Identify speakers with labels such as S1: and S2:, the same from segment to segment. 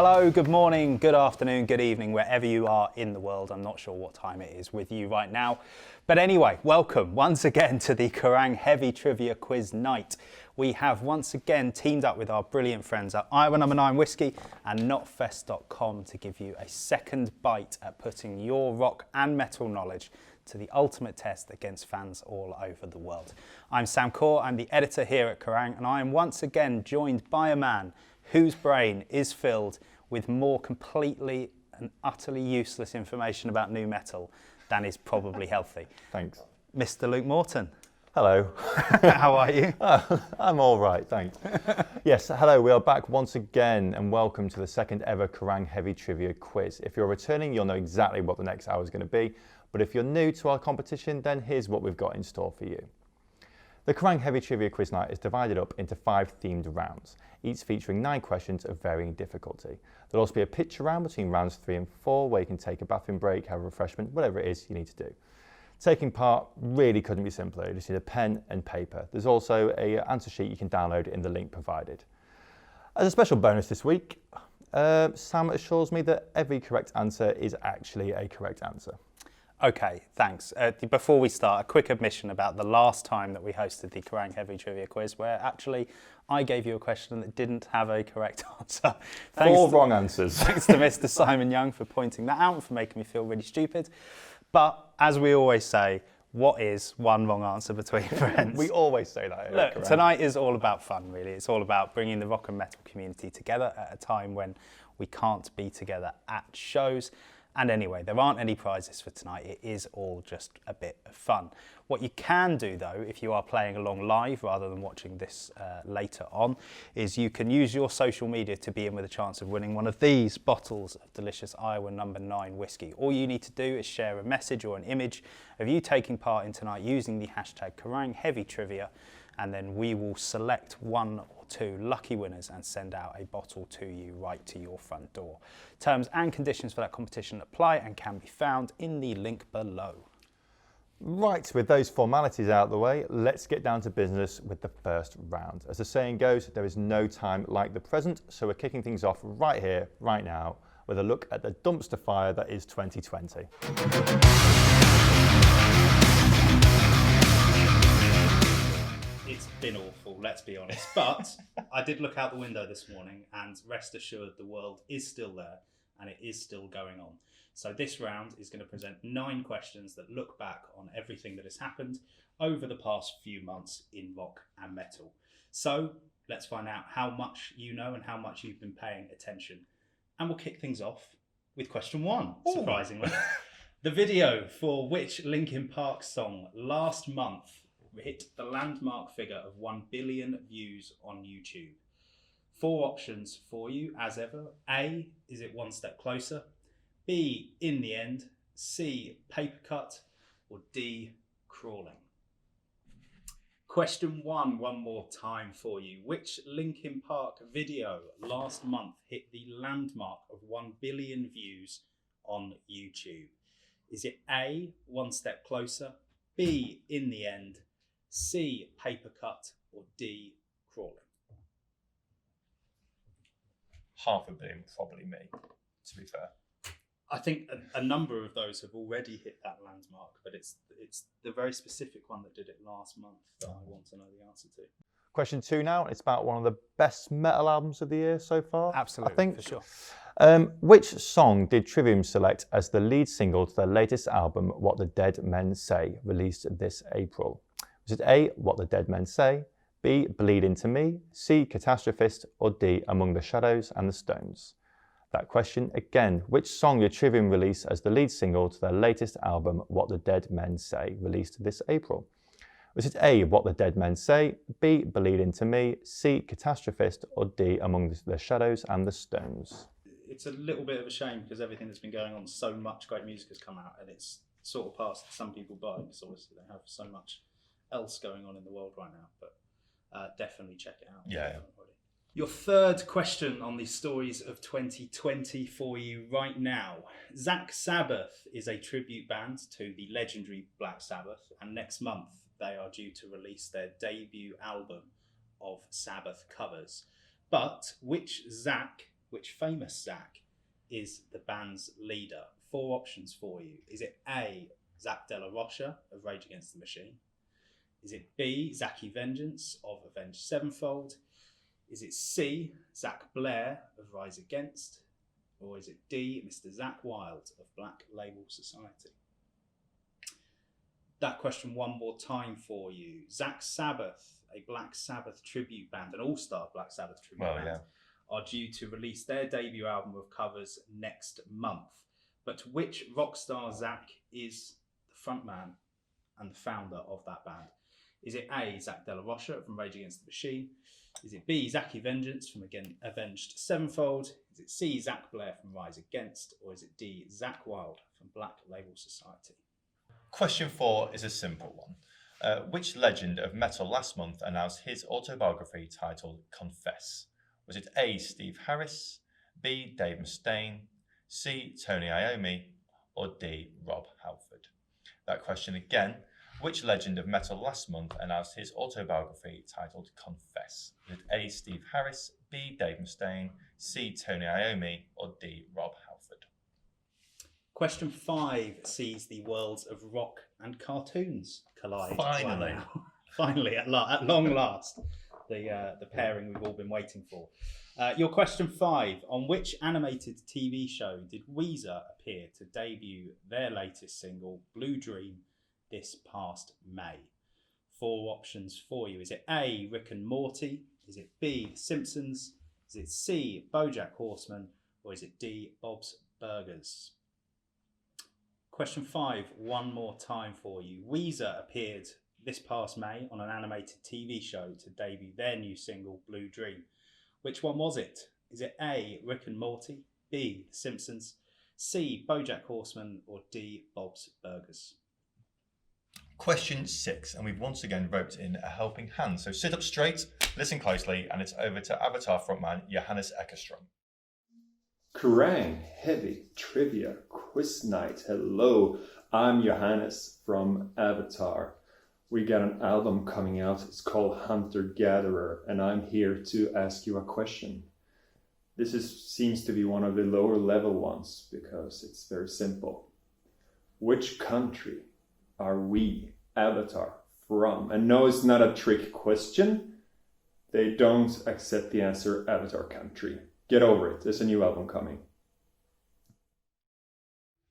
S1: Hello, good morning, good afternoon, good evening, wherever you are in the world. I'm not sure what time it is with you right now. But anyway, welcome once again to the Kerrang Heavy Trivia Quiz Night. We have once again teamed up with our brilliant friends at Iowa No.9 Whiskey and NotFest.com to give you a second bite at putting your rock and metal knowledge to the ultimate test against fans all over the world. I'm Sam Coare, I'm the editor here at Kerrang, and I am once again joined by a man whose brain is filled with more completely and utterly useless information about nu metal than is probably healthy.
S2: Thanks.
S1: Mr. Luke Morton.
S2: Hello.
S1: How are you?
S2: I'm all right, thanks. Yes, hello, we are back once again and welcome to the second ever Kerrang Heavy Trivia Quiz. If you're returning, you'll know exactly what the next hour is going to be, but if you're new to our competition, then here's what we've got in store for you. The Kerrang Heavy Trivia Quiz Night is divided up into 5 themed rounds, each featuring 9 questions of varying difficulty. There'll also be a picture round between rounds 3 and 4 where you can take a bathroom break, have a refreshment, whatever it is you need to do. Taking part really couldn't be simpler. You just need a pen and paper. There's also an answer sheet you can download in the link provided. As a special bonus this week, Sam assures me that every correct answer is actually a correct answer.
S1: Okay, thanks. Before we start, a quick admission about the last time that we hosted the Kerrang Heavy Trivia Quiz, where actually I gave you a question that didn't have a correct answer.
S2: Four wrong answers.
S1: Thanks to Mr. Simon Young for pointing that out and for making me feel really stupid. But as we always say, what is one wrong answer between friends?
S2: We always say that.
S1: Look, tonight is all about fun, really. It's all about bringing the rock and metal community together at a time when we can't be together at shows. And anyway, there aren't any prizes for tonight. It is all just a bit of fun. What you can do, though, if you are playing along live rather than watching this later on, is you can use your social media to be in with a chance of winning one of these bottles of delicious Iowa No.9 whiskey. All you need to do is share a message or an image of you taking part in tonight using the hashtag Kerrang Heavy Trivia, and then we will select 1 or 2 lucky winners and send out a bottle to you right to your front door. Terms and conditions for that competition apply and can be found in the link below.
S2: Right, with those formalities out of the way, let's get down to business with the first round. As the saying goes, there is no time like the present, so we're kicking things off right here, right now, with a look at the dumpster fire that is 2020.
S1: It's been awful, let's be honest. But I did look out the window this morning and rest assured the world is still there and it is still going on. So this round is going to present 9 questions that look back on everything that has happened over the past few months in rock and metal. So let's find out how much you know and how much you've been paying attention. And we'll kick things off with question 1, surprisingly. The video for which Linkin Park song last month hit the landmark figure of 1 billion views on YouTube. 4 options for you, as ever. A, is it One Step Closer? B, In the End? C, Paper Cut? Or D, Crawling? Question 1, one more time for you. Which Linkin Park video last month hit the landmark of 1 billion views on YouTube? Is it A, One Step Closer? B, In the End? C, Paper Cut? Or D, Crawling?
S2: 500 million, probably me, to be fair.
S1: I think a number of those have already hit that landmark, but it's the very specific one that did it last month that I want to know the answer to.
S2: Question 2 now. It's about one of the best metal albums of the year so far.
S1: Absolutely,
S2: I think.
S1: for sure.
S2: Which song did Trivium select as the lead single to their latest album, What the Dead Men Say, released this April? Was it A, What the Dead Men Say, B, Bleed Into Me, C, Catastrophist, or D, Among the Shadows and the Stones? That question again, which song did Trivium release as the lead single to their latest album, What the Dead Men Say, released this April? Was it A, What the Dead Men Say, B, Bleed Into Me, C, Catastrophist, or D, Among the Shadows and the Stones?
S1: It's a little bit of a shame because everything that's been going on, so much great music has come out and it's sort of passed some people by because obviously they have so much else going on in the world right now, but definitely check it out.
S2: Yeah.
S1: Your third question on the stories of 2020 for you right now. Zach Sabbath is a tribute band to the legendary Black Sabbath, and next month they are due to release their debut album of Sabbath covers. But which Zach which famous Zach is the band's leader? 4 options for you. Is it A, Zach De La Rocha of Rage Against the Machine? Is it B, Zachy Vengeance of Avenged Sevenfold? Is it C, Zach Blair of Rise Against? Or is it D, Mr. Zach Wilde of Black Label Society? That question one more time for you. Zach Sabbath, a Black Sabbath tribute band, an all-star Black Sabbath tribute band, are due to release their debut album of covers next month. But which rock star Zach is the frontman and the founder of that band? Is it A, Zach De La Rocha from Rage Against the Machine? Is it B, Zachy Vengeance from Avenged Sevenfold? Is it C, Zach Blair from Rise Against? Or is it D, Zach Wilde from Black Label Society?
S2: Question 4 is a simple one. Which legend of metal last month announced his autobiography titled Confess? Was it A, Steve Harris, B, Dave Mustaine, C, Tony Iommi, or D, Rob Halford? That question again. Which legend of metal last month announced his autobiography titled Confess? Was it A, Steve Harris, B, Dave Mustaine, C, Tony Iommi, or D, Rob Halford?
S1: Question 5 sees the worlds of rock and cartoons collide.
S2: Finally.
S1: Finally, at long last, the pairing we've all been waiting for. Your question 5, on which animated TV show did Weezer appear to debut their latest single, Blue Dream, this past May? 4 options for you. Is it A, Rick and Morty? Is it B, The Simpsons? Is it C, BoJack Horseman? Or is it D, Bob's Burgers? Question 5, one more time for you. Weezer appeared this past May on an animated TV show to debut their new single, Blue Dream. Which one was it? Is it A, Rick and Morty? B, The Simpsons? C, BoJack Horseman? Or D, Bob's Burgers?
S2: Question 6, and we've once again roped in a helping hand. So sit up straight, listen closely, and it's over to Avatar frontman Johannes Eckerstrom.
S3: Kerrang! Heavy Trivia Quiz Night. Hello, I'm Johannes from Avatar. We got an album coming out. It's called Hunter Gatherer, and I'm here to ask you a question. This seems to be one of the lower level ones because it's very simple. Which country are we, Avatar, from? And no, it's not a trick question. They don't accept the answer Avatar country. Get over it. There's a new album coming.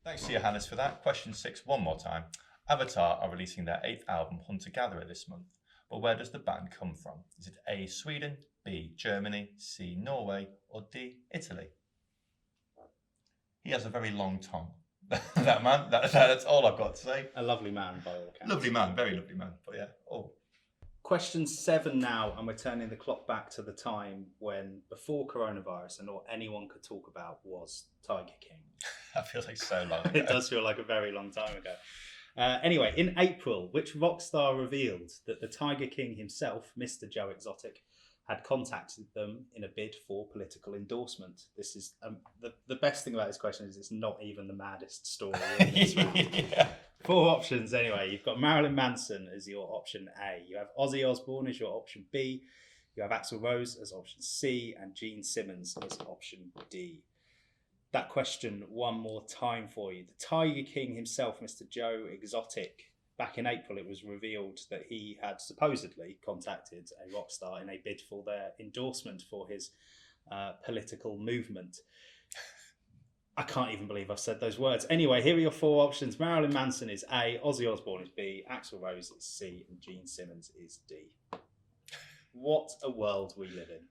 S2: Thanks to Johannes for that. Question 6 one more time. Avatar are releasing their 8th album, Hunter Gatherer, this month. But where does the band come from? Is it A, Sweden, B, Germany, C, Norway, or D, Italy? He has a very long tongue. That man, that's all I've got to say.
S1: A lovely man, by all accounts.
S2: Lovely man, very lovely man. But yeah,
S1: Question 7 now, and we're turning the clock back to the time when, before coronavirus and all anyone could talk about was Tiger King.
S2: That feels like so long ago.
S1: It does feel like a very long time ago. Anyway, in April, which rock star revealed that the Tiger King himself, Mr. Joe Exotic, had contacted them in a bid for political endorsement? This is the best thing about this question is it's not even the maddest story in this round.
S2: Yeah.
S1: 4 options anyway. You've got Marilyn Manson as your option A. You have Ozzy Osbourne as your option B. You have Axl Rose as option C. And Gene Simmons as option D. That question one more time for you. The Tiger King himself, Mr. Joe Exotic, back in April it was revealed that he had supposedly contacted a rock star in a bid for their endorsement for his political movement. I can't even believe I've said those words. Anyway, here are your 4 options. Marilyn Manson is A, Ozzy Osbourne is B, Axl Rose is C, and Gene Simmons is D. What a world we live in.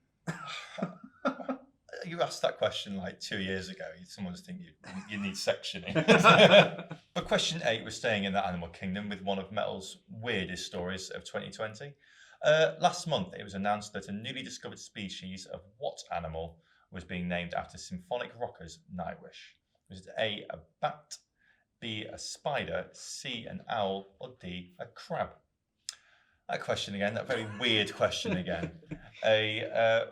S2: You asked that question like 2 years ago. Someone would think you need sectioning. But question 8, we're staying in the animal kingdom with one of metal's weirdest stories of 2020. Last month, it was announced that a newly discovered species of what animal was being named after symphonic rockers Nightwish? Was it A, a bat, B, a spider, C, an owl, or D, a crab? That question again, that very weird question again. A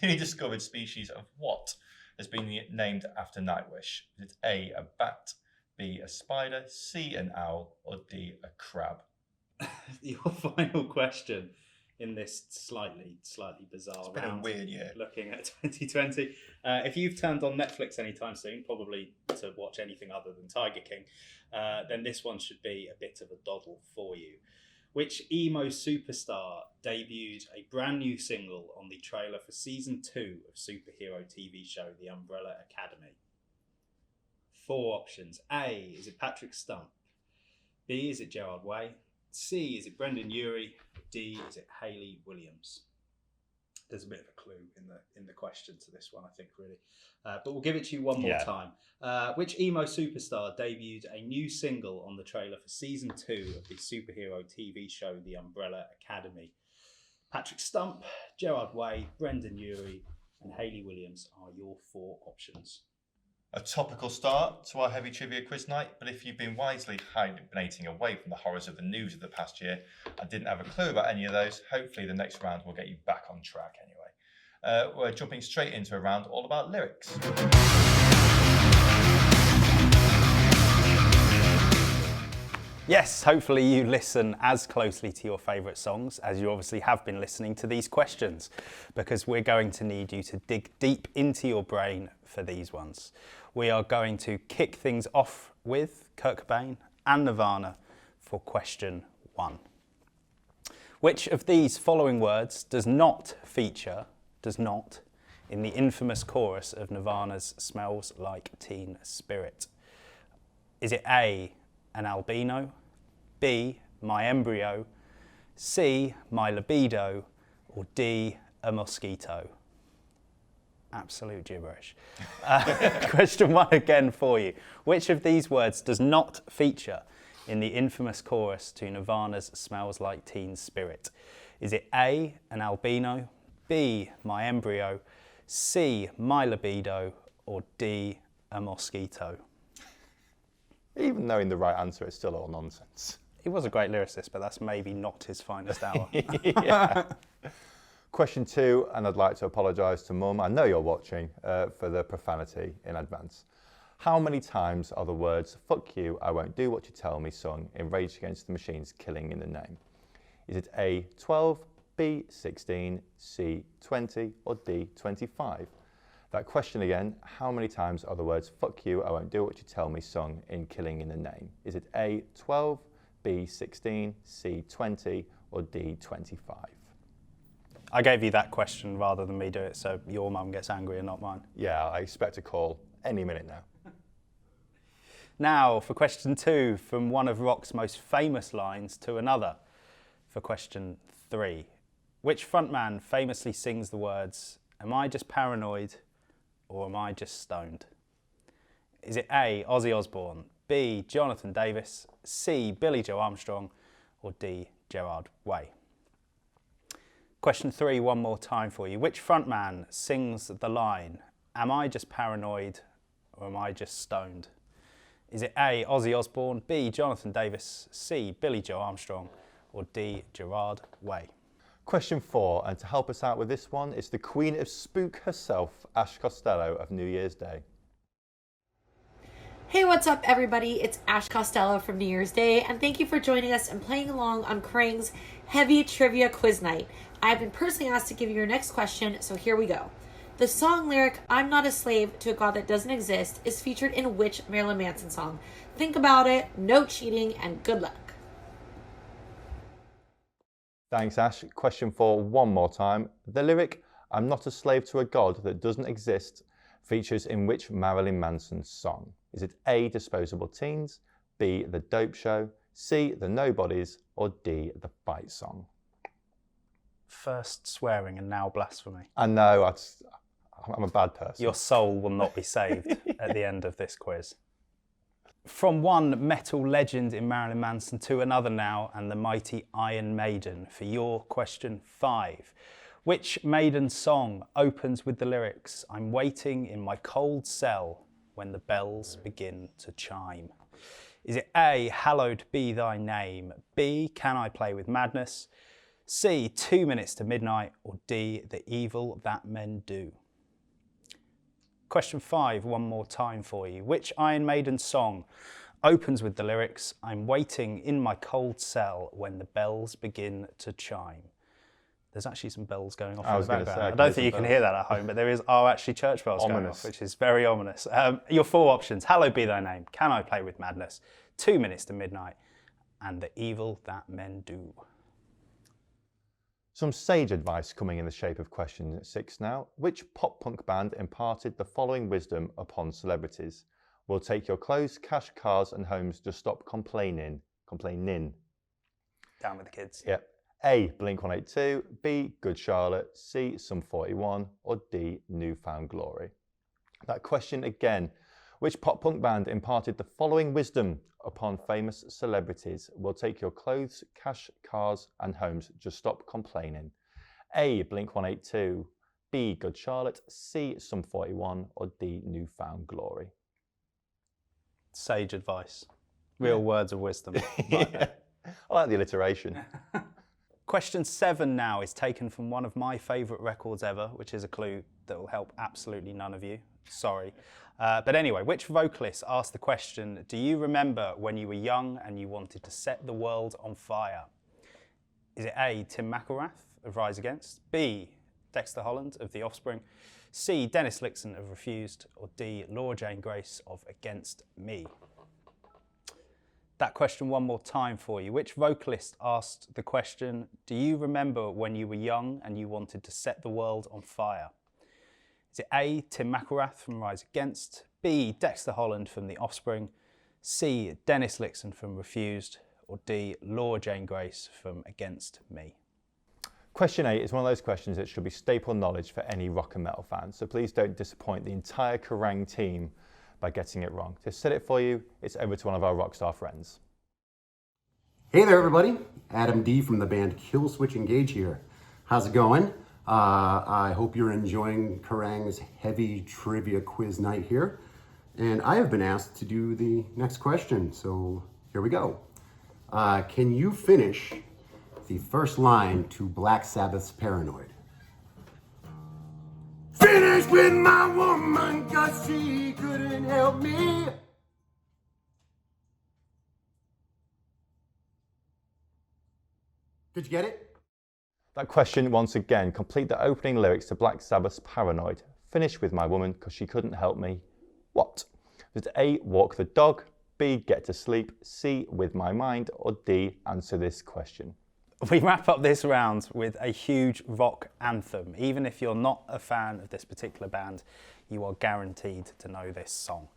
S2: newly discovered species of what has been named after Nightwish? Is it A, a bat, B, a spider, C, an owl, or D, a crab?
S1: Your final question in this slightly bizarre
S2: It's been
S1: round.
S2: a weird year.
S1: Looking at 2020. If you've turned on Netflix anytime soon, probably to watch anything other than Tiger King, then this one should be a bit of a doddle for you. Which emo superstar debuted a brand new single on the trailer for season 2 of superhero TV show The Umbrella Academy? 4 options. A, is it Patrick Stump? B, is it Gerard Way? C, is it Brendan Urie? D, is it Hayley Williams? There's a bit of a clue in the question to this one, I think, really. But we'll give it to you one more time. Which emo superstar debuted a new single on the trailer for season 2 of the superhero TV show The Umbrella Academy? Patrick Stump, Gerard Way, Brendan Urie, and Hayley Williams are your 4 options.
S2: A topical start to our heavy trivia quiz night, but if you've been wisely hibernating away from the horrors of the news of the past year and didn't have a clue about any of those, hopefully the next round will get you back on track anyway. We're jumping straight into a round all about lyrics.
S4: Yes, hopefully you listen as closely to your favourite songs as you obviously have been listening to these questions, because we're going to need you to dig deep into your brain for these ones. We are going to kick things off with Kurt Cobain and Nirvana for question 1. Which of these following words does not feature, in the infamous chorus of Nirvana's Smells Like Teen Spirit? Is it A, an albino, B, my embryo, C, my libido, or D, a mosquito? Absolute gibberish. Question 1 again for you. Which of these words does not feature in the infamous chorus to Nirvana's Smells Like Teen Spirit? Is it A, an albino, B, my embryo, C, my libido, or D, a mosquito?
S2: Even knowing the right answer, it's still all nonsense.
S4: He was a great lyricist, but that's maybe not his finest hour.
S2: Question 2, and I'd like to apologise to Mum, I know you're watching, for the profanity in advance. How many times are the words, fuck you, I won't do what you tell me, sung in Rage Against the Machine's Killing in the Name? Is it A, 12, B, 16, C, 20, or D, 25? That question again, how many times are the words, fuck you, I won't do what you tell me, sung in Killing in the Name? Is it A, 12, B, 16, C, 20, or D, 25?
S4: I gave you that question rather than me do it, so your mum gets angry and not mine.
S2: Yeah, I expect a call any minute now.
S4: Now, for question 2, from one of rock's most famous lines to another. For question 3, which frontman famously sings the words, am I just paranoid or am I just stoned? Is it A, Ozzy Osbourne, B, Jonathan Davis, C, Billy Joe Armstrong, or D, Gerard Way? Question 3, one more time for you. Which frontman sings the line, am I just paranoid or am I just stoned? Is it A, Ozzy Osbourne, B, Jonathan Davis, C, Billy Joe Armstrong, or D, Gerard Way?
S2: Question 4, and to help us out with this one, it's the Queen of Spook herself, Ash Costello of New Year's Day.
S5: Hey, what's up, everybody? It's Ash Costello from New Year's Day, and thank you for joining us and playing along on Kerrang's Heavy Trivia Quiz Night. I've been personally asked to give you your next question, so here we go. The song lyric, I'm not a slave to a god that doesn't exist, is featured in which Marilyn Manson song? Think about it, no cheating, and good luck.
S2: Thanks, Ash. Question 4, one more time. The lyric, I'm not a slave to a god that doesn't exist, features in which Marilyn Manson song? Is it A, Disposable Teens, B, The Dope Show, C, The Nobodies, or D, The Fight Song?
S4: First swearing and now blasphemy.
S2: I know, I'm a bad person.
S4: Your soul will not be saved at the end of this quiz. From one metal legend in Marilyn Manson to another now, and the mighty Iron Maiden for your question 5. Which Maiden song opens with the lyrics, I'm waiting in my cold cell when the bells begin to chime? Is it A, hallowed be thy name, B, can I play with madness, C, 2 minutes to midnight, or D, the evil that men do? Question 5, one more time for you. Which Iron Maiden song opens with the lyrics, I'm waiting in my cold cell when the bells begin to chime? There's actually some bells going off
S2: I
S4: in
S2: was
S4: the
S2: gonna
S4: background.
S2: say,
S4: I don't think you can hear that at home, but are actually church bells going
S2: Ominous.
S4: off, which is very ominous. Your 4 options: Hallowed be thy name, Can I play with madness, 2 minutes to midnight, and the evil that men do.
S2: Some sage advice coming in the shape of question 6 now. Which pop punk band imparted the following wisdom upon celebrities? We'll take your clothes, cash, cars and homes, just stop complaining.
S4: Down with the kids.
S2: Yeah. A, Blink-182, B, Good Charlotte, C, Sum 41, or D, Newfound Glory. That question again. Which pop punk band imparted the following wisdom upon famous celebrities? We'll take your clothes, cash, cars and homes, just stop complaining. A, Blink-182, B, Good Charlotte, C, Sum 41, or D, Newfound Glory.
S4: Sage advice. Real words of wisdom. Right there.
S2: I like the alliteration.
S4: Question 7 now is taken from one of my favourite records ever, which is a clue that will help absolutely none of you. Sorry. But anyway, which vocalist asked the question, do you remember when you were young and you wanted to set the world on fire? Is it A, Tim McElrath of Rise Against, B, Dexter Holland of The Offspring, C, Dennis Lyxzén of Refused, or D, Laura Jane Grace of Against Me? That question one more time for you. Which vocalist asked the question, do you remember when you were young and you wanted to set the world on fire? Is it A, Tim McElrath from Rise Against, B, Dexter Holland from The Offspring, C, Dennis Lyxzén from Refused, or D, Laura Jane Grace from Against Me?
S2: Question 8 is one of those questions that should be staple knowledge for any rock and metal fan, so please don't disappoint the entire Kerrang team by getting it wrong. To set it for you, it's over to one of our rockstar friends.
S6: Hey there everybody, Adam D from the band Killswitch Engage here. How's it going? I hope you're enjoying Kerrang's heavy trivia quiz night here. And I have been asked to do the next question, so here we go. Can you finish the first line to Black Sabbath's Paranoid? Finish with my woman, 'cause she couldn't help me. Did you get it?
S2: That question once again, complete the opening lyrics to Black Sabbath's Paranoid. Finish with my woman, 'cause she couldn't help me. What? Is it A, Walk the Dog, B, Get to Sleep, C, With My Mind, or D, Answer This Question?
S4: We wrap up this round with a huge rock anthem. Even if you're not a fan of this particular band, you are guaranteed to know this song.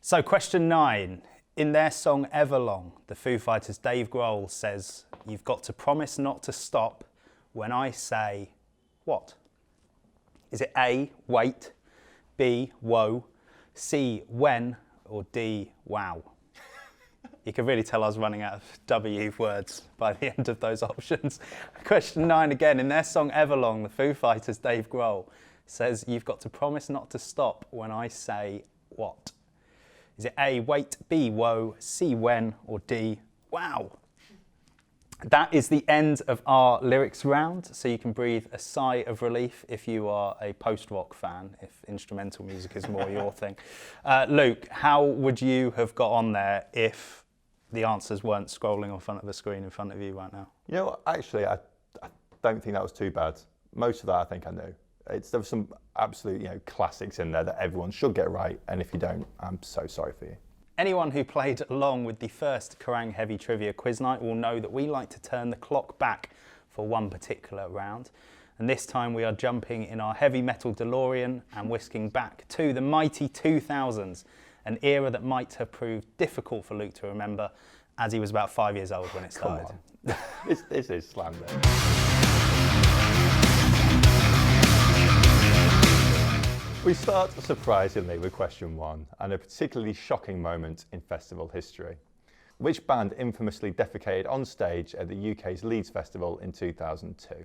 S4: So question 9. In their song Everlong, the Foo Fighters' Dave Grohl says, you've got to promise not to stop when I say what? Is it A, wait, B, whoa, C, when, or D, wow? You can really tell I was running out of W words by the end of those options. Question 9 again. In their song Everlong, the Foo Fighters' Dave Grohl says, you've got to promise not to stop when I say what? Is it A, wait, B, whoa, C, when, or D, wow? That is the end of our lyrics round, so you can breathe a sigh of relief if you are a post-rock fan, if instrumental music is more your thing. Luke, how would you have got on there if the answers weren't scrolling in front of the screen in front of you right now?
S2: You know what, actually, I don't think that was too bad. Most of that I think I knew. There was some absolute classics in there that everyone should get right, and if you don't, I'm so sorry for you.
S4: Anyone who played along with the first Kerrang Heavy Trivia Quiz Night will know that we like to turn the clock back for one particular round. And this time we are jumping in our heavy metal DeLorean and whisking back to the mighty 2000s, an era that might have proved difficult for Luke to remember, as he was about 5 years old when it started.
S2: Come on. This is slander. We start surprisingly with question 1 and a particularly shocking moment in festival history. Which band infamously defecated on stage at the UK's Leeds Festival in 2002?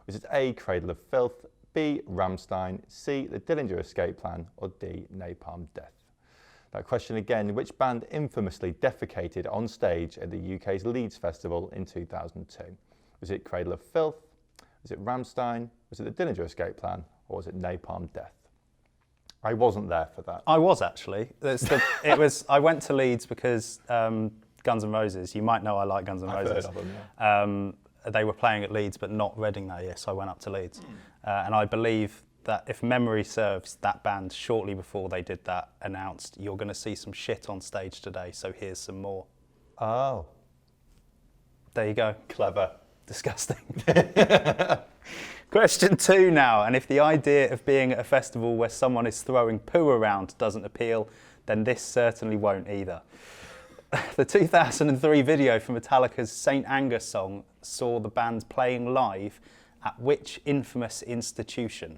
S2: Was it A, Cradle of Filth, B, Rammstein, C, the Dillinger Escape Plan, or D, Napalm Death? That question again, which band infamously defecated on stage at the UK's Leeds Festival in 2002? Was it Cradle of Filth? Was it Rammstein? Was it the Dillinger Escape Plan? Or was it Napalm Death? I wasn't there for that.
S4: I was actually. I went to Leeds because Guns N' Roses. You might know I like Guns N' Roses.
S2: I've heard of them, yeah.
S4: they were playing at Leeds but not Reading that year, so I went up to Leeds. And I believe that, if memory serves, that band shortly before they did that announced, "You're going to see some shit on stage today, so here's some more."
S2: Oh.
S4: There you go.
S2: Clever.
S4: Disgusting. Question 2 now, and if the idea of being at a festival where someone is throwing poo around doesn't appeal, then this certainly won't either. The 2003 video for Metallica's St. Anger song saw the band playing live at which infamous institution?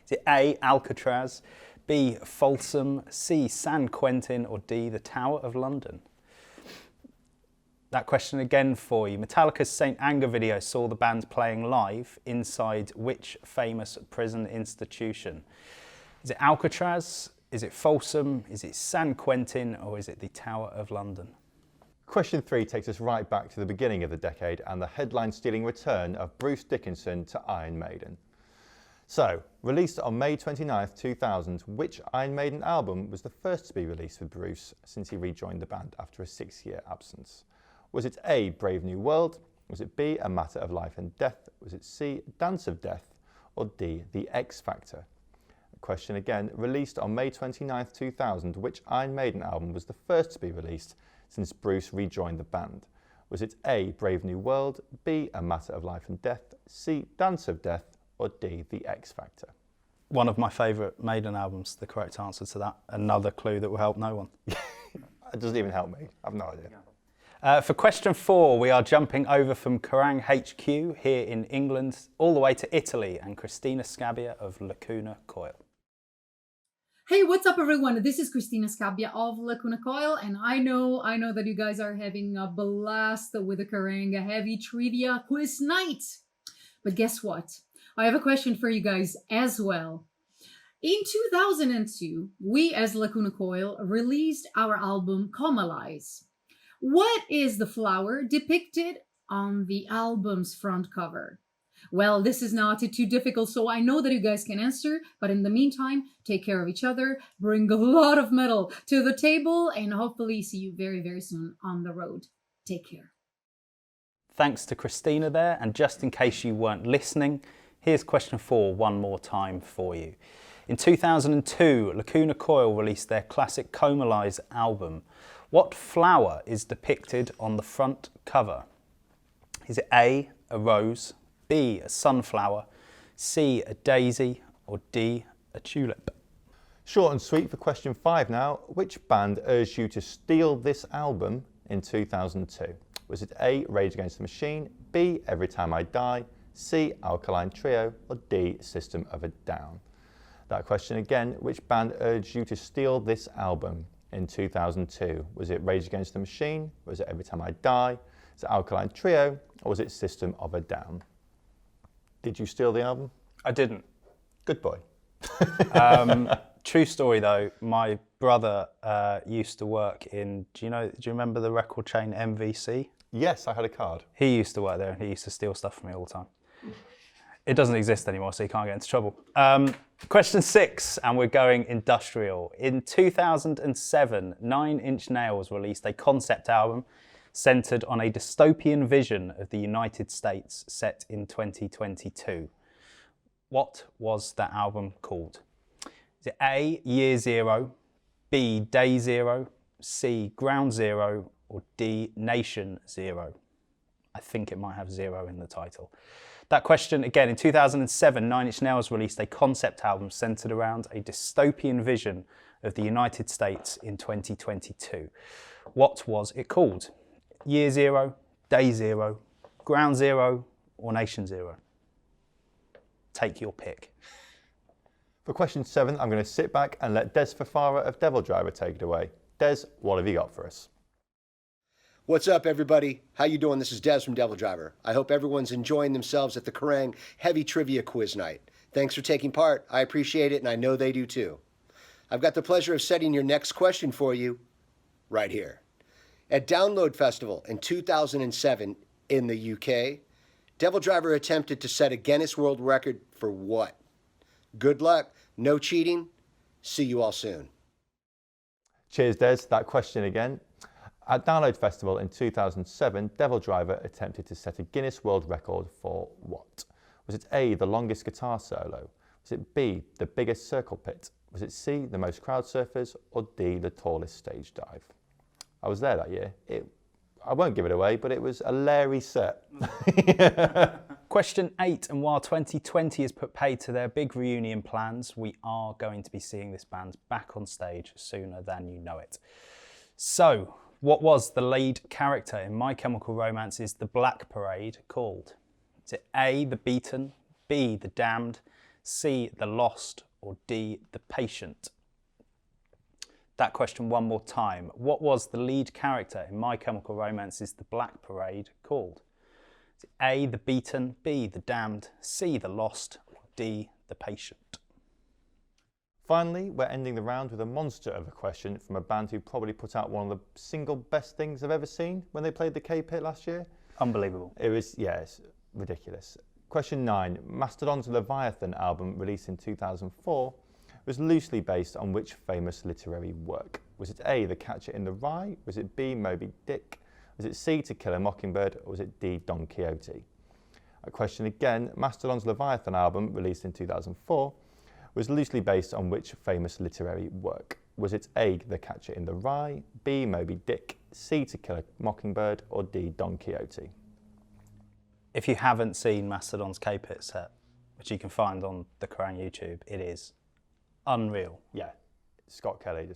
S4: Is it A, Alcatraz, B, Folsom, C, San Quentin, or D, the Tower of London? That question again for you. Metallica's St. Anger video saw the band playing live inside which famous prison institution? Is it Alcatraz? Is it Folsom? Is it San Quentin? Or is it the Tower of London?
S2: Question 3 takes us right back to the beginning of the decade and the headline-stealing return of Bruce Dickinson to Iron Maiden. So, released on May 29th, 2000, which Iron Maiden album was the first to be released with Bruce since he rejoined the band after a 6-year absence? Was it A, Brave New World? Was it B, A Matter of Life and Death? Was it C, Dance of Death? Or D, The X Factor? Question again, released on May 29th, 2000, which Iron Maiden album was the first to be released since Bruce rejoined the band? Was it A, Brave New World, B, A Matter of Life and Death, C, Dance of Death, or D, The X Factor?
S4: One of my favourite Maiden albums, the correct answer to that. Another clue that will help no one.
S2: It doesn't even help me, I have no idea.
S4: For question 4, we are jumping over from Kerrang HQ here in England all the way to Italy and Christina Scabbia of Lacuna Coil.
S7: Hey, what's up everyone? This is Christina Scabbia of Lacuna Coil, and I know that you guys are having a blast with the Kerrang Heavy Trivia Quiz Night. But guess what? I have a question for you guys as well. In 2002, we as Lacuna Coil released our album Coma Lies. What is the flower depicted on the album's front cover? Well, this is not too difficult, so I know that you guys can answer, but in the meantime, take care of each other, bring a lot of metal to the table, and hopefully see you very, very soon on the road. Take care.
S4: Thanks to Christina there, and just in case you weren't listening, here's question 4 one more time for you. In 2002, Lacuna Coil released their classic Coma Lies album. What flower is depicted on the front cover? Is it A, a rose, B, a sunflower, C, a daisy, or D, a tulip?
S2: Short and sweet for question 5 now. Which band urged you to steal this album in 2002? Was it A, Rage Against the Machine, B, Every Time I Die, C, Alkaline Trio, or D, System of a Down? That question again, which band urged you to steal this album in 2002? Was it Rage Against the Machine? Was it Every Time I Die? Was it Alkaline Trio? Or was it System of a Down? Did you steal the album?
S4: I didn't.
S2: Good boy.
S4: True story though, my brother used to work in, do you remember the record chain MVC?
S2: Yes, I had a card.
S4: He used to work there and he used to steal stuff from me all the time. It doesn't exist anymore, so you can't get into trouble. Question 6, and we're going industrial. In 2007, 9 Inch Nails released a concept album centered on a dystopian vision of the United States set in 2022. What was that album called? Is it A, Year Zero, B, Day Zero, C, Ground Zero, or D, Nation Zero? I think it might have zero in the title. That question, again, in 2007, 9 Inch Nails released a concept album centered around a dystopian vision of the United States in 2022. What was it called? Year Zero, Day Zero, Ground Zero, or Nation Zero? Take your pick.
S2: For question 7, I'm going to sit back and let Des Fafara of Devildriver take it away. Des, what have you got for us?
S8: What's up, everybody? How you doing? This is Des from Devildriver. I hope everyone's enjoying themselves at the Kerrang Heavy Trivia Quiz Night. Thanks for taking part. I appreciate it, and I know they do too. I've got the pleasure of setting your next question for you right here. At Download Festival in 2007 in the UK, Devildriver attempted to set a Guinness World Record for what? Good luck, no cheating. See you all soon.
S2: Cheers, Des. That question again. At Download Festival in 2007, Devildriver attempted to set a Guinness World Record for what? Was it A, the longest guitar solo? Was it B, the biggest circle pit? Was it C, the most crowd surfers? Or D, the tallest stage dive? I was there that year. I won't give it away, but it was a Larry set.
S4: Question 8, and while 2020 has put paid to their big reunion plans, we are going to be seeing this band back on stage sooner than you know it. So, what was the lead character in My Chemical Romance's The Black Parade called? Is it A, the Beaten, B, the Damned, C, the Lost, or D, the Patient? That question one more time. What was the lead character in My Chemical Romance's The Black Parade called? Is it A, the Beaten, B, the Damned, C, the Lost, or D, the Patient?
S2: Finally, we're ending the round with a monster of a question from a band who probably put out one of the single best things I've ever seen when they played the K-Pit last year.
S4: Unbelievable.
S2: It was, it's ridiculous. Question 9. Mastodon's Leviathan album, released in 2004, was loosely based on which famous literary work? Was it A, The Catcher in the Rye? Was it B, Moby Dick? Was it C, To Kill a Mockingbird? Or was it D, Don Quixote? A question again. Mastodon's Leviathan album, released in 2004, was loosely based on which famous literary work? Was it A, The Catcher in the Rye, B, Moby Dick, C, To Kill a Mockingbird, or D, Don Quixote?
S4: If you haven't seen Mastodon's K-Pit set, which you can find on the Kerrang YouTube, it is unreal.
S2: Yeah, Scott Kelly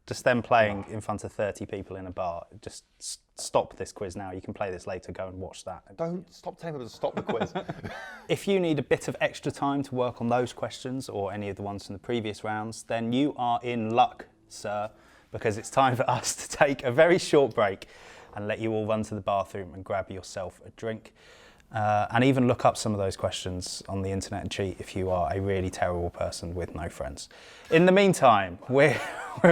S4: Just them playing in front of 30 people in a bar. Just stop this quiz now. You can play this later. Go and watch that.
S2: Don't stop telling people to stop the quiz.
S4: If you need a bit of extra time to work on those questions or any of the ones from the previous rounds, then you are in luck, sir, because it's time for us to take a very short break and let you all run to the bathroom and grab yourself a drink. And even look up some of those questions on the internet and cheat if you are a really terrible person with no friends. In the meantime, we're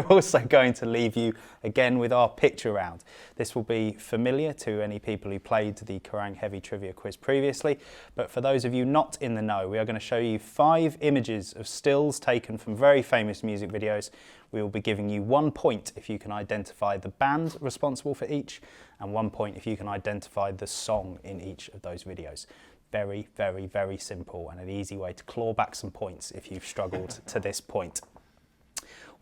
S4: also going to leave you again with our picture round. This will be familiar to any people who played the Kerrang Heavy Trivia quiz previously, but for those of you not in the know, we are going to show you 5 images of stills taken from very famous music videos. We will be giving you 1 point if you can identify the band responsible for each, and 1 point if you can identify the song in each of those videos. Very, very, very simple and an easy way to claw back some points if you've struggled to this point.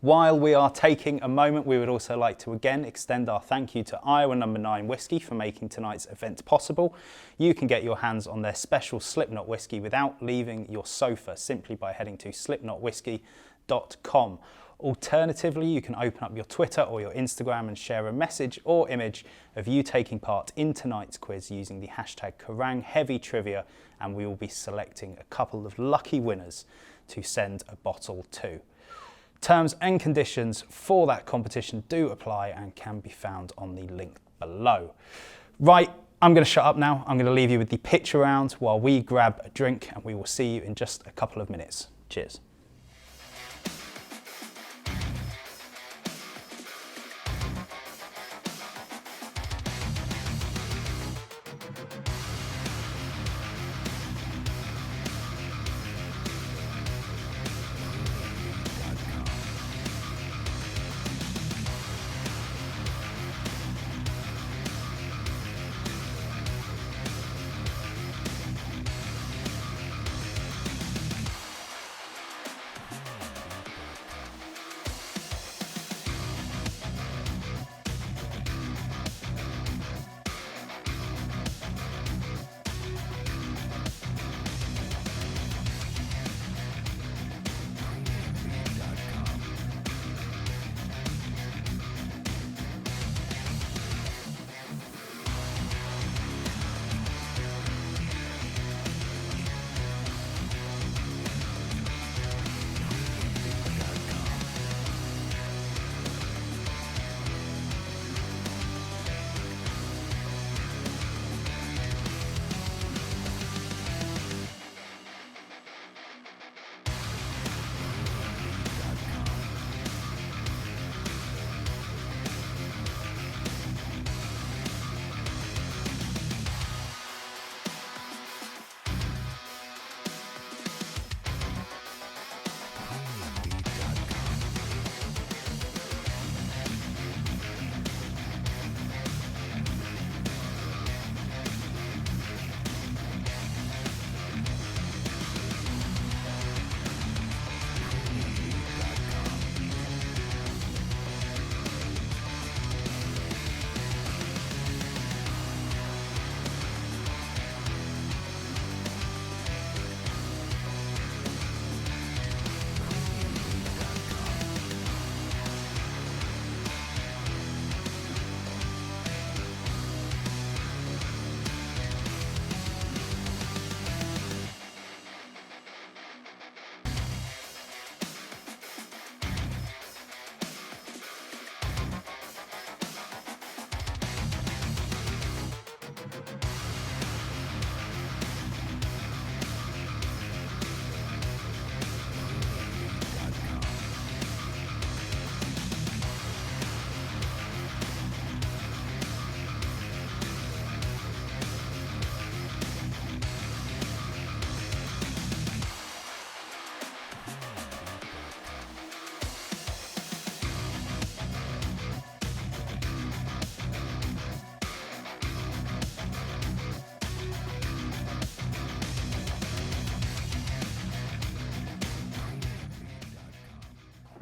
S4: While we are taking a moment, we would also like to again extend our thank you to Iowa No.9 whiskey for making tonight's event possible. You can get your hands on their special Slipknot whiskey without leaving your sofa simply by heading to slipknotwhiskey.com. Alternatively, you can open up your Twitter or your Instagram and share a message or image of you taking part in tonight's quiz using the hashtag Kerrang Heavy Trivia, and we will be selecting a couple of lucky winners to send a bottle to. Terms and conditions for that competition do apply and can be found on the link below. Right, I'm going to shut up now. I'm going to leave you with the picture round while we grab a drink, and we will see you in just a couple of minutes. Cheers.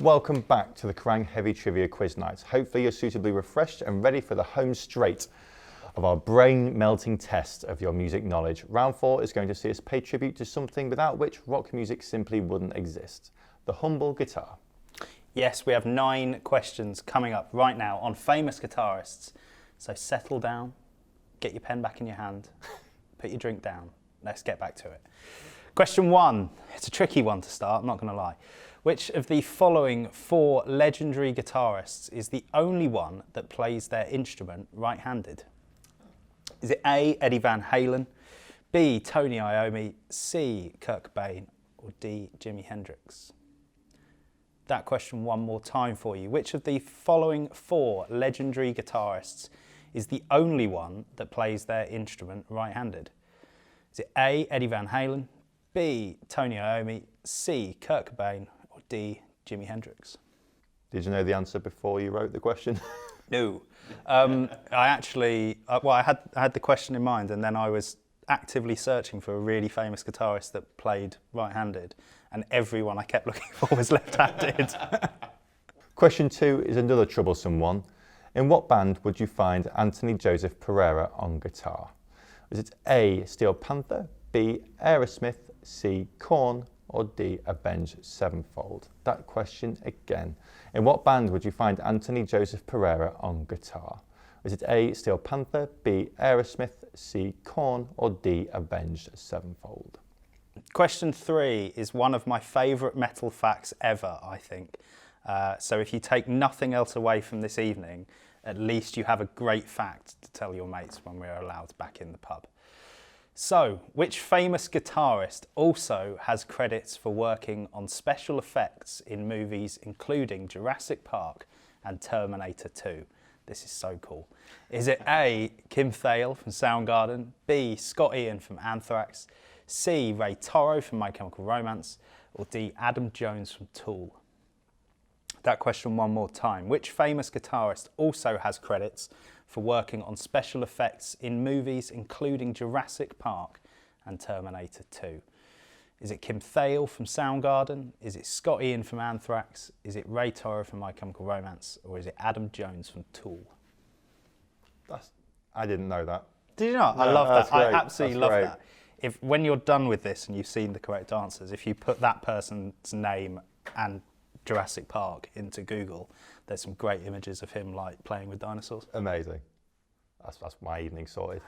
S2: welcome back to the Kerrang Heavy Trivia Quiz Night. Hopefully you're suitably refreshed and ready for the home straight of our brain-melting test of your music knowledge. Round 4 is going to see us pay tribute to something without which rock music simply wouldn't exist: the humble guitar.
S4: Yes, we have 9 questions coming up right now on famous guitarists. So settle down, get your pen back in your hand, put your drink down. Let's get back to it. Question 1. It's a tricky one to start, I'm not going to lie. Which of the following 4 legendary guitarists is the only one that plays their instrument right-handed? Is it A, Eddie Van Halen, B, Tony Iommi, C, Kurt Cobain, or D, Jimi Hendrix? That question one more time for you. Which of the following 4 legendary guitarists is the only one that plays their instrument right-handed? Is it A, Eddie Van Halen, B, Tony Iommi, C, Kurt Cobain, or D, Jimi Hendrix?
S2: Did you know the answer before you wrote the question?
S4: No. I had the question in mind, and then I was actively searching for a really famous guitarist that played right-handed, and everyone I kept looking for was left-handed.
S2: Question 2 is another troublesome one. In what band would you find Anthony Joseph Pereira on guitar? Is it A, Steel Panther, B, Aerosmith, C, Korn, or D, Avenged Sevenfold? That question again. In what band would you find Anthony Joseph Pereira on guitar? Is it A, Steel Panther, B, Aerosmith, C, Korn, or D, Avenged Sevenfold?
S4: Question 3 is one of my favourite metal facts ever, I think. So if you take nothing else away from this evening, at least you have a great fact to tell your mates when we're allowed back in the pub. So, which famous guitarist also has credits for working on special effects in movies including Jurassic Park and Terminator 2? This is so cool. Is it A, Kim Thayil from Soundgarden, B, Scott Ian from Anthrax, C, Ray Toro from My Chemical Romance, or D, Adam Jones from Tool? That question one more time. Which famous guitarist also has credits for working on special effects in movies including Jurassic Park and Terminator 2? Is it Kim Thayil from Soundgarden? Is it Scott Ian from Anthrax? Is it Ray Toro from My Chemical Romance? Or is it Adam Jones from Tool?
S2: I didn't know that.
S4: Did you not?
S2: No,
S4: I love that.
S2: great.
S4: I absolutely
S2: That's
S4: love
S2: great.
S4: that. When you're done with this and you've seen the correct answers, if you put that person's name and Jurassic Park into Google, there's some great images of him like playing with dinosaurs.
S2: Amazing. That's my evening sorted.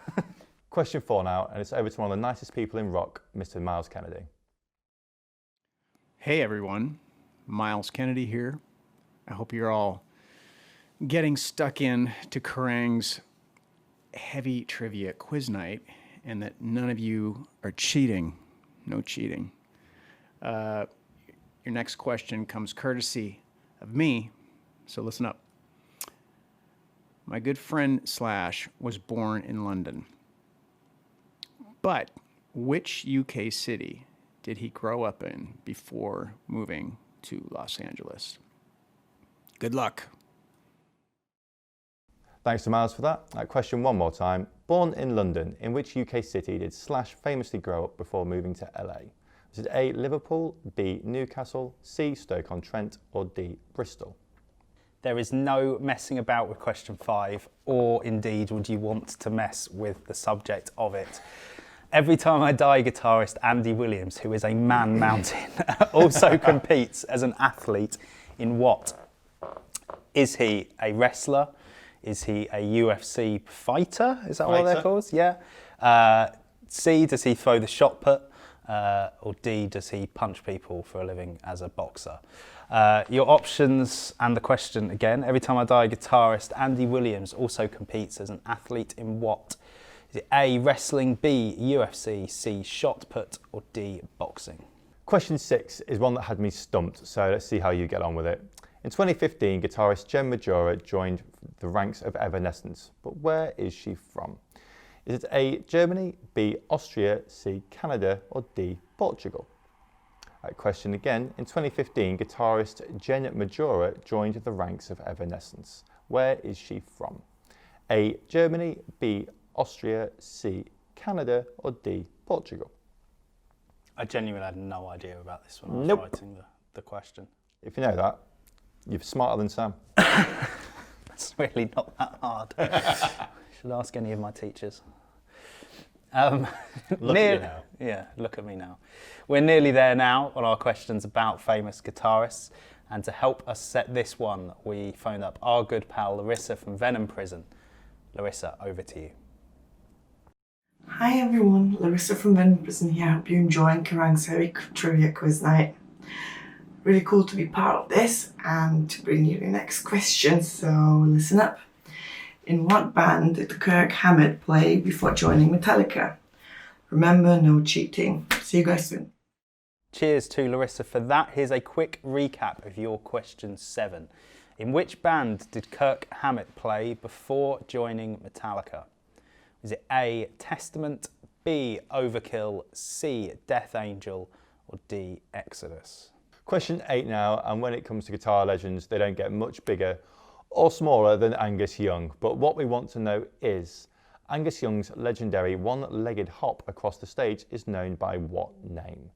S2: Question 4 now, and it's over to one of the nicest people in rock, Mr. Miles Kennedy.
S9: Hey everyone, Miles Kennedy here. I hope you're all getting stuck in to Kerrang's heavy trivia quiz night and that none of you are cheating. No cheating. Your next question comes courtesy of me, so listen up. My good friend Slash was born in London, but which UK city did he grow up in before moving to Los Angeles? Good luck.
S2: Thanks to Miles for that. Question one more time. Born in London, in which UK city did Slash famously grow up before moving to LA? Was it A, Liverpool, B, Newcastle, C, Stoke-on-Trent, or D, Bristol?
S4: There is no messing about with question 5, or indeed would you want to mess with the subject of it. Every Time I Die guitarist Andy Williams, who is a man mountain, also competes as an athlete in what? Is he a wrestler? Is he a UFC fighter? Is that what they're called? Yeah. C, does he throw the shot put? Or D, does he punch people for a living as a boxer? Your options and the question again. Every Time I Die guitarist Andy Williams also competes as an athlete in what? Is it A, wrestling, B, UFC, C, shot put, or D, boxing?
S2: Question 6 is one that had me stumped, so let's see how you get on with it. In 2015, guitarist Jen Majora joined the ranks of Evanescence, but where is she from? Is it A, Germany, B, Austria, C, Canada, or D, Portugal? Question again. In 2015, guitarist Jen Majora joined the ranks of Evanescence. Where is she from? A, Germany, B, Austria, C, Canada, or D, Portugal?
S4: I genuinely had no idea about this when I was writing the question.
S2: If you know that, You're smarter than Sam.
S4: It's really not that hard. Should ask any of my teachers.
S2: Look at you now.
S4: Yeah, look at me now. We're nearly there now on our questions about famous guitarists. And to help us set this one, we phoned up our good pal Larissa from Venom Prison. Larissa, over to you.
S10: Hi everyone, Larissa from Venom Prison here. Hope you're enjoying Kerrang's Heavy Trivia Quiz Night. Really cool to be part of this and to bring you the next question, so listen up. In what band did Kirk Hammett play before joining Metallica? Remember, no cheating. See you guys soon.
S4: Cheers to Larissa for that. Here's a quick recap of your question 7. In which band did Kirk Hammett play before joining Metallica? Is it A, Testament, B, Overkill, C, Death Angel, or D, Exodus?
S2: Question 8 now, and when it comes to guitar legends, they don't get much bigger or smaller than Angus Young. But what we want to know is, Angus Young's legendary one-legged hop across the stage is known by what name?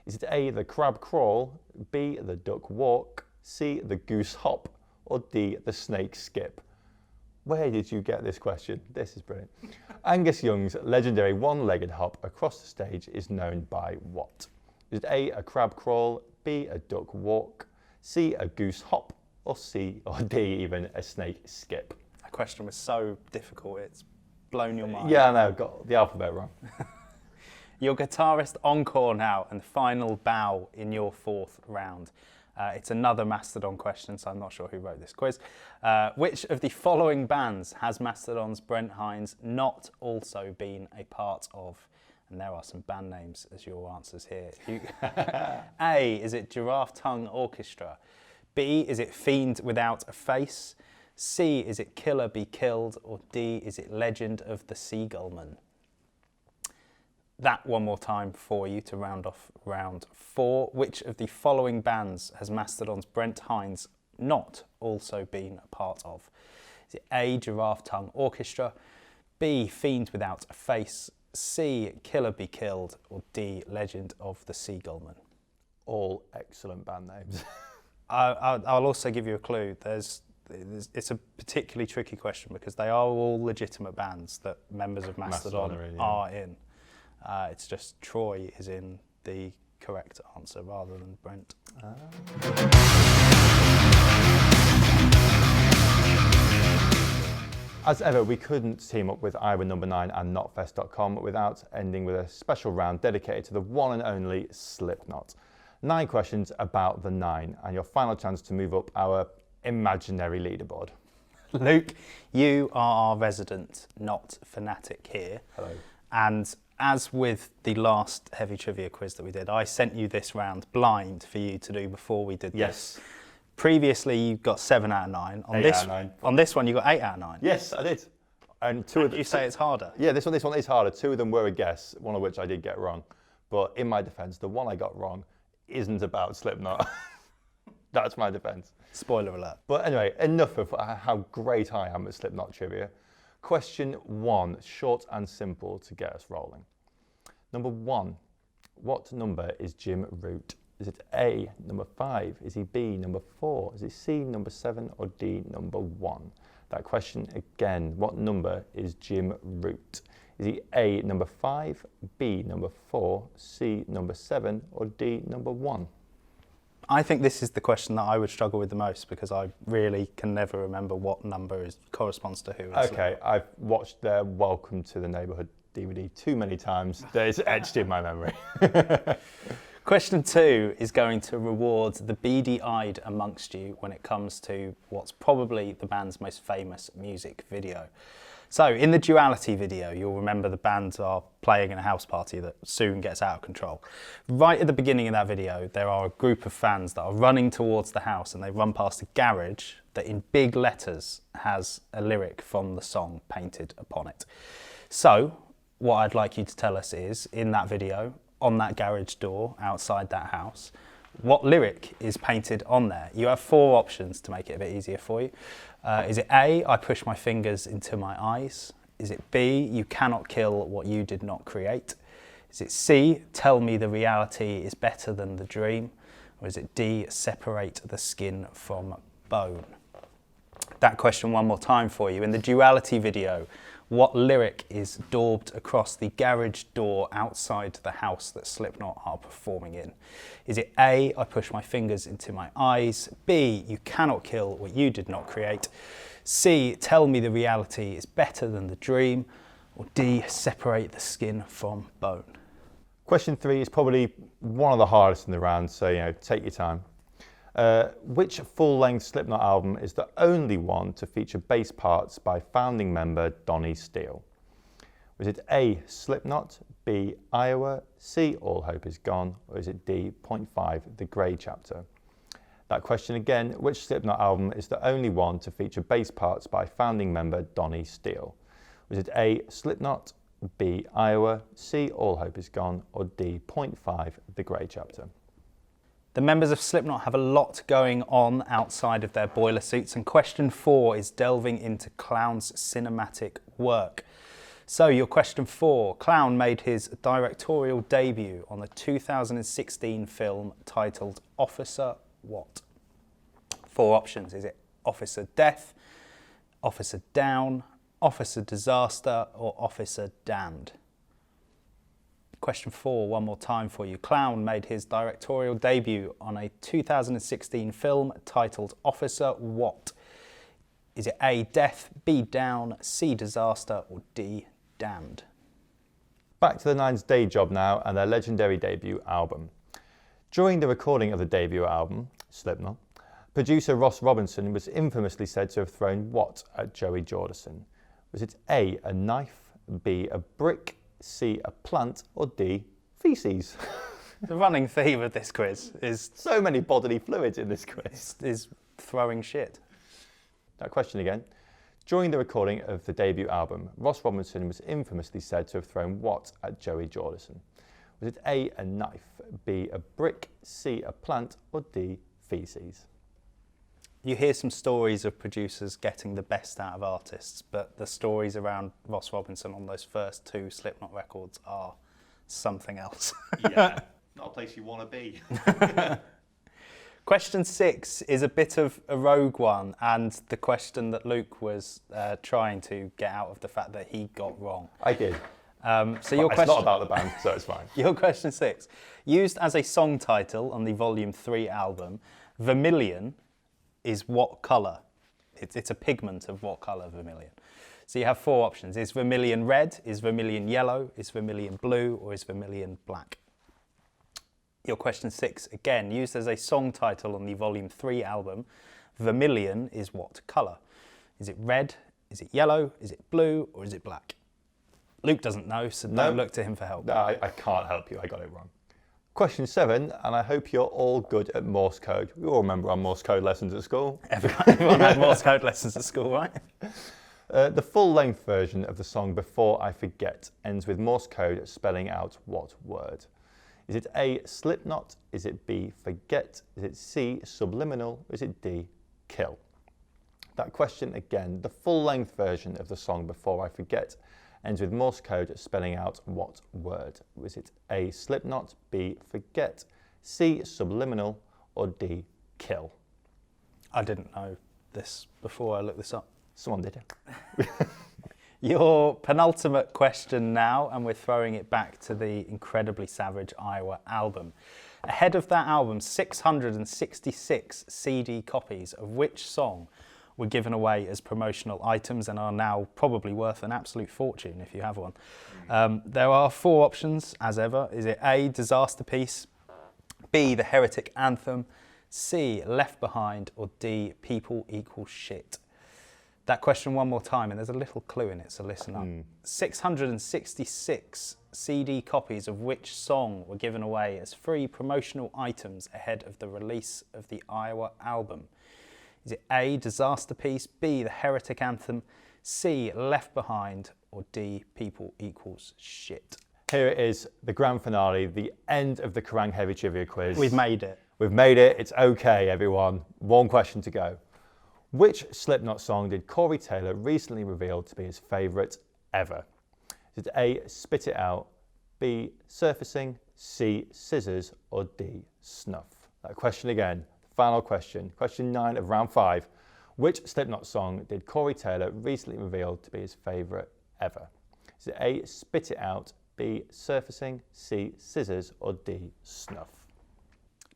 S2: Is it A, the crab crawl, B, the duck walk, C, the goose hop, or D, the snake skip? Where did you get this question? This is brilliant. Angus Young's legendary one-legged hop across the stage is known by what? Is it A, a crab crawl, B, a duck walk, C, a goose hop, or C, or D, even a snake skip?
S4: That question was so difficult, it's blown your mind.
S2: Yeah, I know, got the alphabet wrong.
S4: Your guitarist encore now, and the final bow in your 4th round. It's another Mastodon question, so I'm not sure who wrote this quiz. Which of the following bands has Mastodon's Brent Hinds not also been a part of? And there are some band names as your answers here. A, is it Giraffe Tongue Orchestra? B, is it Fiend Without a Face? C, is it Killer Be Killed? Or D, is it Legend of the Seagullman? That one more time for you to round off round 4. Which of the following bands has Mastodon's Brent Hinds not also been a part of? Is it A, Giraffe Tongue Orchestra, B, Fiend Without a Face, C, Killer Be Killed, or D, Legend of the Seagullman?
S2: All excellent band names.
S4: I'll also give you a clue. It's a particularly tricky question because they are all legitimate bands that members of Mastodon are in. It's just Troy is in the correct answer rather than Brent.
S2: As ever, we couldn't team up with Iowa No.9 and Notfest.com without ending with a special round dedicated to the one and only Slipknot. 9 questions about the 9, and your final chance to move up our imaginary leaderboard.
S4: Luke, you are our resident not fanatic here.
S2: Hello.
S4: And as with the last heavy trivia quiz that we did, I sent you this round blind for you to do before we did this. Previously, you got 7 out of 9. On
S2: 8
S4: this,
S2: out of 9.
S4: On this one, you got 8 out of 9.
S2: Yes, I did. And 2 of them.
S4: You say it's harder?
S2: Yeah, this one is harder. 2 of them were a guess, one of which I did get wrong. But in my defence, the one I got wrong isn't about Slipknot. That's my defence.
S4: Spoiler alert.
S2: But anyway, enough of how great I am at Slipknot trivia. Question 1, short and simple to get us rolling. Number 1, what number is Jim Root? Is it A, number 5? Is he B, number 4? Is it C, number 7? Or D, number 1? That question again, what number is Jim Root? Is he A, number 5, B, number 4, C, number 7, or D, number 1?
S4: I think this is the question that I would struggle with the most because I really can never remember what number corresponds to who.
S2: Okay, I've watched their Welcome to the Neighbourhood DVD too many times that it's etched in my memory.
S4: Question 2 is going to reward the beady-eyed amongst you when it comes to what's probably the band's most famous music video. So in the Duality video, you'll remember the band are playing in a house party that soon gets out of control. Right at the beginning of that video, there are a group of fans that are running towards the house and they run past a garage that in big letters has a lyric from the song painted upon it. So what I'd like you to tell us is, in that video, on that garage door outside that house, what lyric is painted on there? You have 4 options to make it a bit easier for you. Is it A, I push my fingers into my eyes? Is it B, you cannot kill what you did not create? Is it C, tell me the reality is better than the dream? Or is it D, separate the skin from bone? That question one more time for you. In the Duality video, what lyric is daubed across the garage door outside the house that Slipknot are performing in? Is it A, I push my fingers into my eyes, B, you cannot kill what you did not create, C, tell me the reality is better than the dream, or D, separate the skin from bone?
S2: Question 3 is probably one of the hardest in the round, so take your time. Which full-length Slipknot album is the only one to feature bass parts by founding member Donnie Steele? Was it A, Slipknot, B, Iowa, C, All Hope Is Gone, or is it D, Point 5, The Grey Chapter? That question again, which Slipknot album is the only one to feature bass parts by founding member Donnie Steele? Was it A, Slipknot, B, Iowa, C, All Hope Is Gone, or D, Point 5, The Grey Chapter?
S4: The members of Slipknot have a lot going on outside of their boiler suits, and question 4 is delving into Clown's cinematic work. So your question 4, Clown made his directorial debut on the 2016 film titled Officer What? 4 options. Is it Officer Death, Officer Down, Officer Disaster, or Officer Damned? Question 4, one more time for you. Clown made his directorial debut on a 2016 film titled Officer What? Is it A, Death, B, Down, C, Disaster, or D, Damned?
S2: Back to the Nine's day job now and their legendary debut album. During the recording of the debut album, Slipknot, producer Ross Robinson was infamously said to have thrown what at Joey Jordison? Was it A, a knife, B, a brick, C, a plant, or D, feces?
S4: The running theme of this quiz is...
S2: So many bodily fluids in this quiz.
S4: ...is throwing shit.
S2: That question again. During the recording of the debut album, Ross Robinson was infamously said to have thrown what at Joey Jordison? Was it A, a knife, B, a brick, C, a plant, or D, feces?
S4: You hear some stories of producers getting the best out of artists, but the stories around Ross Robinson on those first 2 Slipknot records are something else.
S2: Yeah, not a place you want to be.
S4: Question 6 is a bit of a rogue one, and the question that Luke was trying to get out of the fact that he got wrong.
S2: I did.
S4: So your
S2: it's not about the band, so it's fine.
S4: Your question 6. Used as a song title on the Volume 3 album, Vermilion is what colour? It's a pigment of what colour, vermilion? So you have 4 options. Is vermilion red? Is vermilion yellow? Is vermilion blue? Or is vermilion black? Your question 6, again, used as a song title on the Volume 3 album, Vermilion is what colour? Is it red? Is it yellow? Is it blue? Or is it black? Luke doesn't know, so don't look to him for help.
S2: No, I can't help you. I got it wrong. Question 7, and I hope you're all good at Morse code. We all remember our Morse code lessons at school.
S4: Everyone had Morse code lessons at school, right?
S2: The full-length version of the song Before I Forget ends with Morse code spelling out what word? Is it A, Slipknot? Is it B, forget? Is it C, subliminal? Or is it D, kill? That question again, the full-length version of the song Before I Forget ends with Morse code spelling out what word? Was it A, Slipknot, B, forget, C, subliminal, or D, kill?
S4: I didn't know this before I looked this up.
S2: Someone did it.
S4: Your penultimate question now, and we're throwing it back to the incredibly savage Iowa album. Ahead of that album, 666 CD copies of which song were given away as promotional items and are now probably worth an absolute fortune if you have one. There are 4 options, as ever. Is it A, Disaster Piece, B, The Heretic Anthem, C, Left Behind, or D, People Equal Shit? That question one more time, and there's a little clue in it, so listen up. 666 CD copies of which song were given away as free promotional items ahead of the release of the Iowa album? Is it A, Disaster Piece, B, The Heretic Anthem, C, Left Behind, or D, People Equals Shit?
S2: Here it is, the grand finale, the end of the Kerrang Heavy Trivia quiz.
S4: We've made it.
S2: We've made it. It's okay, everyone. 1 question to go. Which Slipknot song did Corey Taylor recently reveal to be his favourite ever? Is it A, Spit It Out, B, Surfacing, C, Scissors, or D, Snuff? That question again. Final question. Question 9 of round 5. Which Slipknot song did Corey Taylor recently reveal to be his favourite ever? Is it A, Spit It Out, B, Surfacing, C, Scissors, or D, Snuff?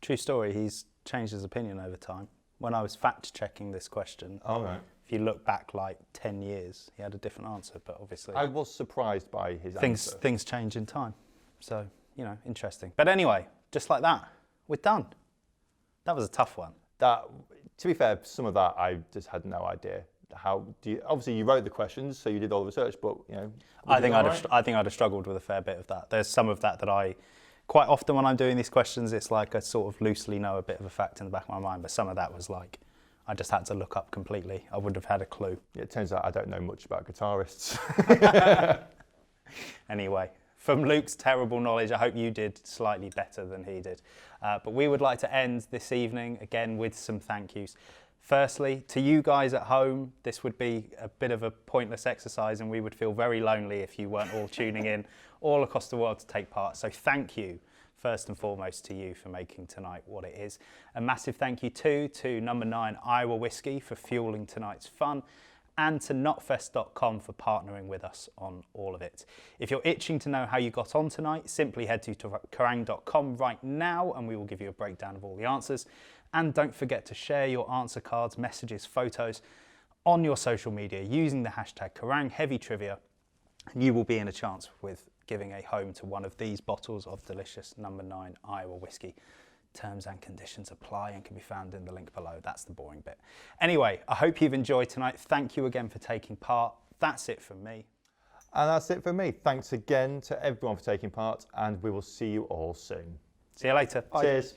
S4: True story, he's changed his opinion over time. When I was fact checking this question, if you look back like 10 years, he had a different answer, but obviously...
S2: I was surprised by his answer.
S4: Things change in time. So, you know, interesting. But anyway, just like that, we're done. That was a tough one.
S2: That, to be fair, some of that I just had no idea. How do you? Obviously, you wrote the questions, so you did all the research. But you know,
S4: I think I'd have struggled with a fair bit of that. There's some of that I quite often when I'm doing these questions, it's like I sort of loosely know a bit of a fact in the back of my mind. But some of that was like I just had to look up completely. I wouldn't have had a clue.
S2: Yeah, it turns out I don't know much about guitarists.
S4: Anyway. From Luke's terrible knowledge, I hope you did slightly better than he did. But we would like to end this evening, again, with some thank yous. Firstly, to you guys at home, this would be a bit of a pointless exercise and we would feel very lonely if you weren't all tuning in all across the world to take part. So thank you, first and foremost, to you for making tonight what it is. A massive thank you too to No. 9 Iowa Whiskey for fueling tonight's fun, and to notfest.com for partnering with us on all of it. If you're itching to know how you got on tonight, simply head to kerrang.com right now and we will give you a breakdown of all the answers. And don't forget to share your answer cards, messages, photos on your social media using the hashtag #KerrangHeavyTrivia, and you will be in a chance with giving a home to one of these bottles of delicious No. 9 Iowa whiskey. Terms and conditions apply and can be found in the link below. That's the boring bit. Anyway, I hope you've enjoyed tonight. Thank you again for taking part. That's it from me.
S2: And that's it for me. Thanks again to everyone for taking part, and we will see you all soon.
S4: See you later. Bye.
S2: Cheers.